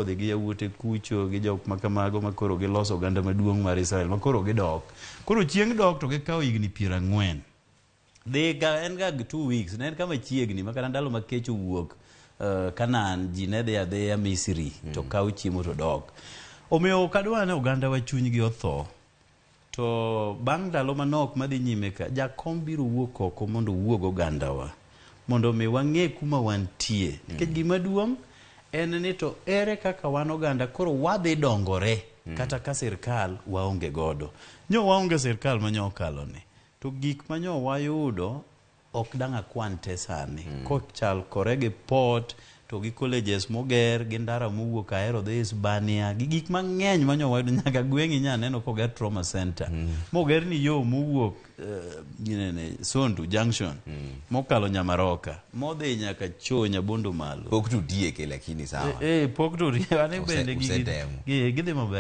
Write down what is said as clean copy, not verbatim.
gi yawuote kucho gi jok makamago makoro giloso oganda maduong' mar Israel makoro gidok. Koro chieng' dok to gikawo higni 40. En ga 2 weeks, ne en kama chiegni makana ndalo ma kech owuok Kanaan, ji ne dhi adhiya Misri to kawo chiemo to dok. Omiyo ok adwa ni oganda wa chunygi otho. To bang' ndalo manok madhi nyime ka, jakom biro wuok oko mondo wuog ogandawa mondo mi wang'e kuma wantie. Nikech gima duong' en ni to ere kaka wan oganda koro wadhi dongore kata ka sirkal waonge godo. Nyo waonge sirkal manyo okalo ni. To gik manyo wayudo ok dang' akwan te sani. Kochal kore gi port to gi colleges moger gi ndara mowuok Ahero dhi Hispania gi gik mang'eny manyo wayudo, nyaka gweng'i nya neno koger trauma center. Moger ni yo mowuok Sondu Junction mokalo Nyamaroka modhi nyaka Nyabondo malo. Pok tu dieke lakini sawa. Pok tu ane bende gidhi maber.